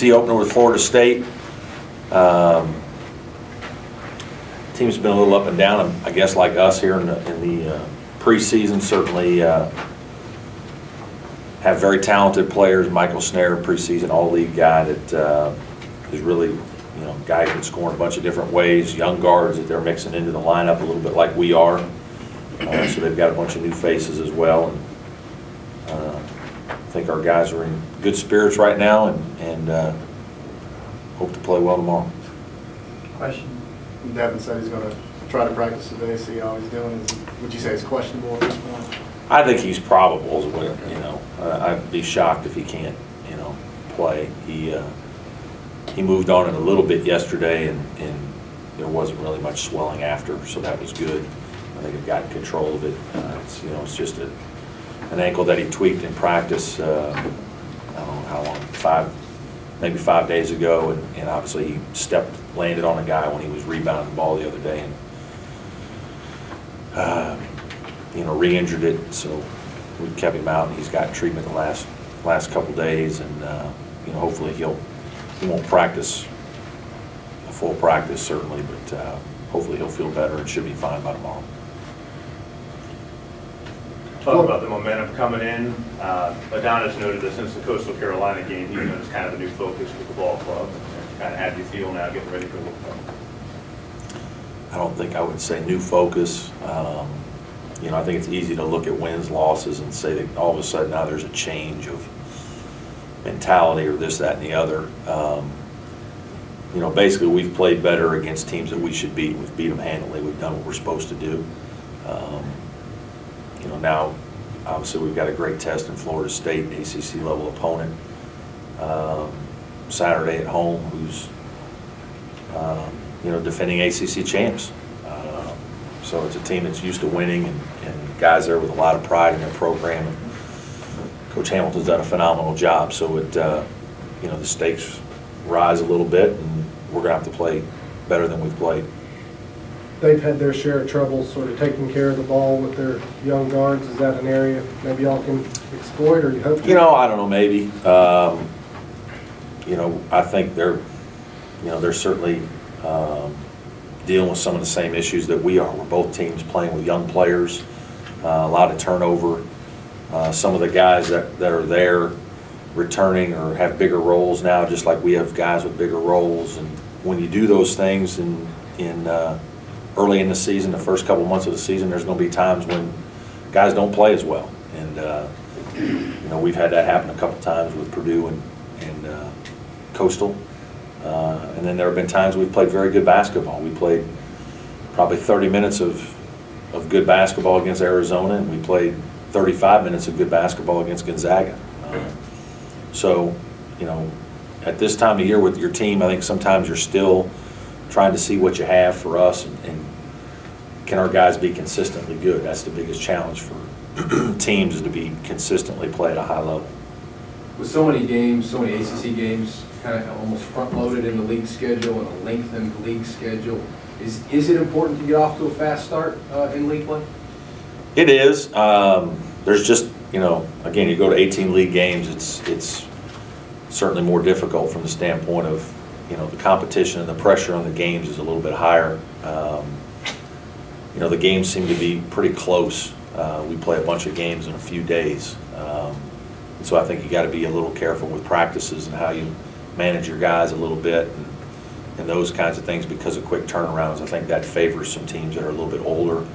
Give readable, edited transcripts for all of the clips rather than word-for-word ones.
ACC opener with Florida State. Team's been a little up and down, I guess, like us here in the preseason. Certainly have very talented players. Michael Snare, preseason all-league guy that is really, guy who can score in a bunch of different ways. Young guards that they're mixing into the lineup a little bit like we are. So they've got a bunch of new faces as well. And I think our guys are in good spirits right now, and hope to play well tomorrow. Question? Devin said he's going to try to practice today, see how he's doing. Would you say it's questionable at this point? I think he's probable. I'd be shocked if he can't, play. He moved on it a little bit yesterday, and there wasn't really much swelling after, so that was good. I think he got control of it. It's just an ankle that he tweaked in practice. I don't know how long, maybe 5 days ago, and obviously he landed on a guy when he was rebounding the ball the other day, and re-injured it. So we kept him out, and he's got treatment the last couple days, and hopefully he won't practice a full practice certainly, but hopefully he'll feel better and should be fine by tomorrow. Talk about the momentum coming in. Adonis noted that since the Coastal Carolina game, he was kind of a new focus with the ball club. Kind of how do you feel now getting ready for the World Cup? I don't think I would say new focus. I think it's easy to look at wins, losses, and say that all of a sudden now there's a change of mentality or this, that, and the other. Basically we've played better against teams that we should beat. We've beat them handily. We've done what we're supposed to do. Now, obviously, we've got a great test in Florida State, an ACC level opponent. Saturday at home, who's defending ACC champs. So it's a team that's used to winning, and guys there with a lot of pride in their program. And Coach Hamilton's done a phenomenal job. So the stakes rise a little bit, and we're going to have to play better than we've played. They've had their share of trouble sort of taking care of the ball with their young guards. Is that an area maybe y'all can exploit, or you hope to? I don't know, maybe. I think they're certainly dealing with some of the same issues that we are. We're both teams playing with young players, a lot of turnover. Some of the guys that are there returning or have bigger roles now, just like we have guys with bigger roles. And when you do those things early in the season, the first couple months of the season, there's going to be times when guys don't play as well. And we've had that happen a couple times with Purdue and Coastal. And then there have been times we've played very good basketball. We played probably 30 minutes of good basketball against Arizona, and we played 35 minutes of good basketball against Gonzaga. So, at this time of year with your team, I think sometimes you're still trying to see what you have for us, and can our guys be consistently good? That's the biggest challenge for teams, is to be consistently play at a high level. With so many games, so many ACC games, kind of almost front-loaded in the league schedule and a lengthened league schedule, is it important to get off to a fast start in league play? It is. There's just, again, you go to 18 league games, it's certainly more difficult from the standpoint of, the competition and the pressure on the games is a little bit higher. The games seem to be pretty close. We play a bunch of games in a few days. And so I think you got to be a little careful with practices and how you manage your guys a little bit and those kinds of things because of quick turnarounds. I think that favors some teams that are a little bit older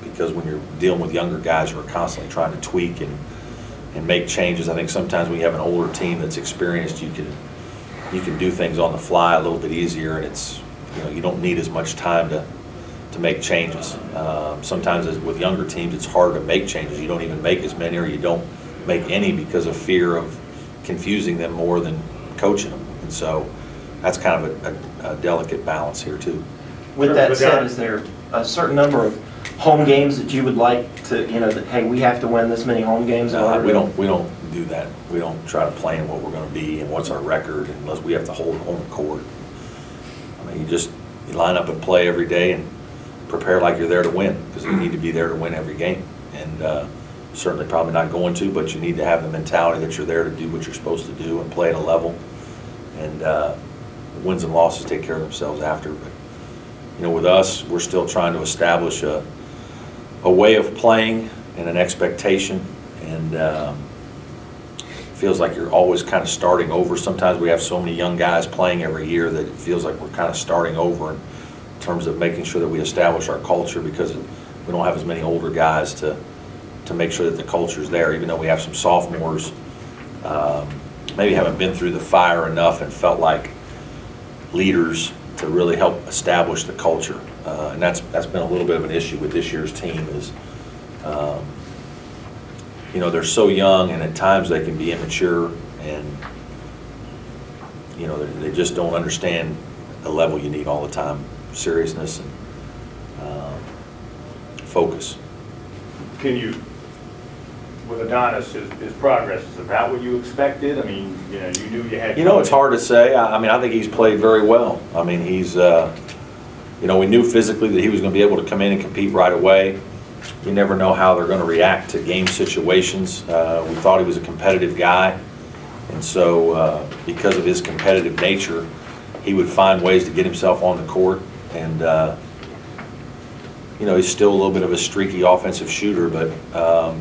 because when you're dealing with younger guys who are constantly trying to tweak and make changes, I think sometimes when you have an older team that's experienced, you can do things on the fly a little bit easier, and it's you don't need as much time to make changes. Sometimes with younger teams, it's hard to make changes. You don't even make as many, or you don't make any because of fear of confusing them more than coaching them. And so that's kind of a delicate balance here too. With that said, is there a certain number of home games that you would like to, that, hey, we have to win this many home games? We don't do that. We don't try to plan what we're going to be and what's our record unless we have to hold home court. I mean, you line up and play every day and prepare like you're there to win, because you need to be there to win every game. And certainly probably not going to, but you need to have the mentality that you're there to do what you're supposed to do and play at a level. And wins and losses take care of themselves after. But you know, with us, we're still trying to establish a way of playing and an expectation, and feels like you're always kind of starting over. Sometimes we have so many young guys playing every year that it feels like we're kind of starting over in terms of making sure that we establish our culture, because we don't have as many older guys to make sure that the culture is there, even though we have some sophomores maybe haven't been through the fire enough and felt like leaders to really help establish the culture. And that's been a little bit of an issue with this year's team is, you know, they're so young and at times they can be immature, and, you know, they just don't understand the level you need all the time, seriousness and focus. Can you, with Adonis, his progress, is that what you expected? I mean, you know, you knew you had... You know, it's hard to say. I mean, I think he's played very well. I mean, he's, you know, we knew physically that he was going to be able to come in and compete right away. You never know how they're going to react to game situations. We thought he was a competitive guy. And so because of his competitive nature, he would find ways to get himself on the court. And, you know, he's still a little bit of a streaky offensive shooter, but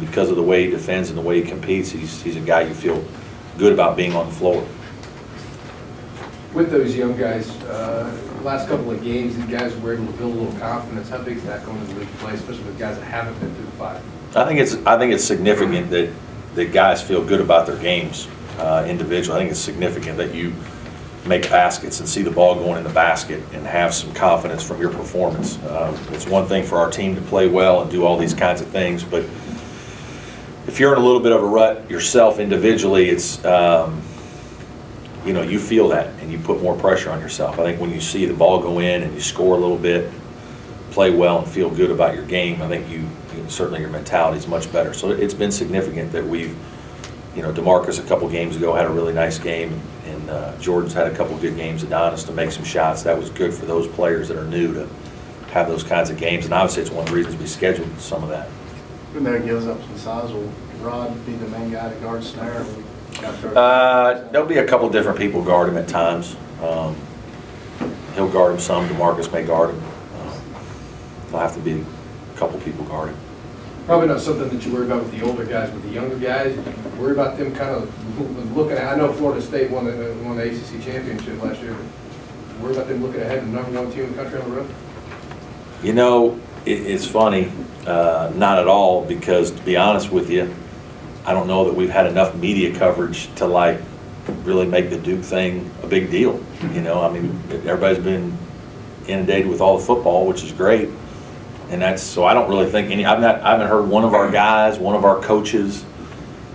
because of the way he defends and the way he competes, he's a guy you feel good about being on the floor. With those young guys, last couple of games, these guys were able to build a little confidence. How big is that going to the league play, especially with guys that haven't been through the fire? I think it's significant that guys feel good about their games individually. I think it's significant that you make baskets and see the ball going in the basket and have some confidence from your performance. It's one thing for our team to play well and do all these kinds of things, but if you're in a little bit of a rut yourself individually, it's you know, you feel that and you put more pressure on yourself. I think when you see the ball go in and you score a little bit, play well and feel good about your game, I think you certainly your mentality is much better. So it's been significant that we've, you know, DeMarcus a couple games ago had a really nice game, and Jordan's had a couple good games. Adonis to make some shots. That was good for those players that are new to have those kinds of games, and obviously it's one of the reasons we scheduled some of that. When that gives up some size, will Rod be the main guy to guard Snare? There'll be a couple different people guard him at times. He'll guard him some. DeMarcus may guard him. There'll have to be a couple people guard him. Probably not something that you worry about with the older guys. With the younger guys, you worry about them kind of looking at. I know Florida State won the ACC championship last year. But worry about them looking ahead and number one team in the country on the road. You know, it's funny, not at all, because to be honest with you, I don't know that we've had enough media coverage to like really make the Duke thing a big deal. You know, I mean, everybody's been inundated with all the football, which is great, and that's so I don't really think I haven't heard one of our guys, one of our coaches,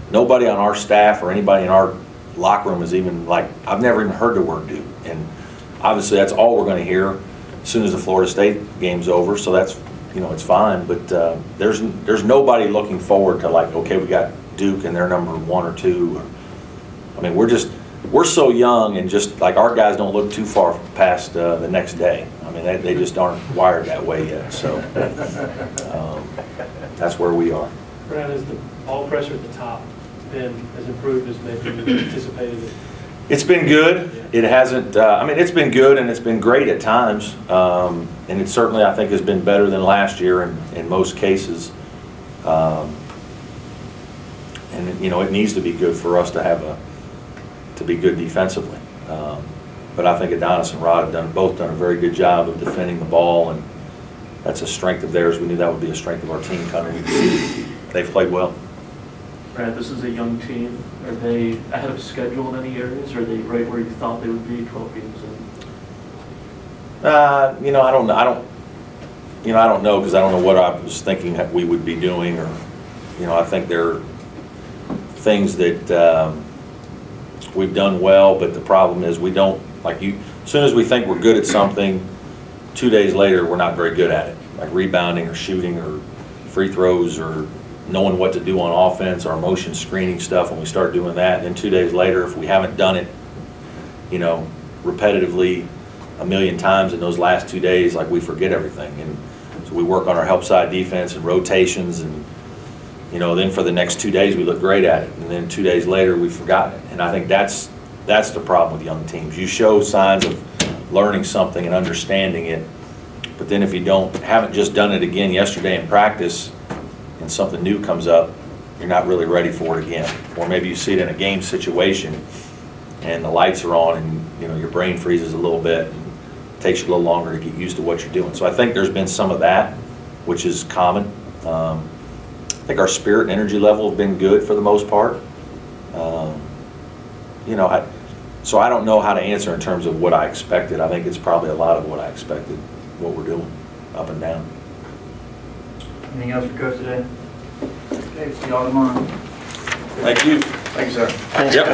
nobody on our staff or anybody in our locker room is even like, I've never even heard the word Duke, and obviously that's all we're going to hear as soon as the Florida State game's over. So that's, you know, it's fine, but there's nobody looking forward to like, okay, we got Duke and they're number 1 or 2. I mean, we're so young, and just like our guys don't look too far past the next day. I mean, they just aren't wired that way yet. So that's where we are. Brad, has the ball pressure at the top been as improved as maybe you anticipated? It's been good. Yeah. It hasn't. I mean, it's been good and it's been great at times, and it certainly I think has been better than last year in most cases. And you know, it needs to be good for us to be good defensively. But I think Adonis and Rod have both done a very good job of defending the ball, and that's a strength of theirs. We knew that would be a strength of our team coming into the season. They've played well. Brad, this is a young team. Are they ahead of schedule in any areas? Or are they right where you thought they would be 12 games in? You know, I don't know, because I don't know what I was thinking that we would be doing, or, you know, I think there are things that we've done well, but the problem is we don't, like as soon as we think we're good at something, 2 days later we're not very good at it, like rebounding or shooting or free throws or knowing what to do on offense, our motion screening stuff. When we start doing that, and then 2 days later, if we haven't done it, you know, repetitively a million times in those last 2 days, like we forget everything. And so we work on our help side defense and rotations, and You know, then for the next 2 days, we look great at it, and then 2 days later, we've forgotten it. And I think that's the problem with young teams. You show signs of learning something and understanding it, but then if you haven't just done it again yesterday in practice, and something new comes up, you're not really ready for it again. Or maybe you see it in a game situation, and the lights are on, and you know your brain freezes a little bit, and it takes you a little longer to get used to what you're doing. So I think there's been some of that, which is common. I think our spirit and energy level have been good for the most part. You know, so I don't know how to answer in terms of what I expected. I think it's probably a lot of what I expected, what we're doing, up and down. Anything else for Coach today? Okay, see y'all tomorrow. Thank you. Thank you, sir. Thanks, Yep. Coach.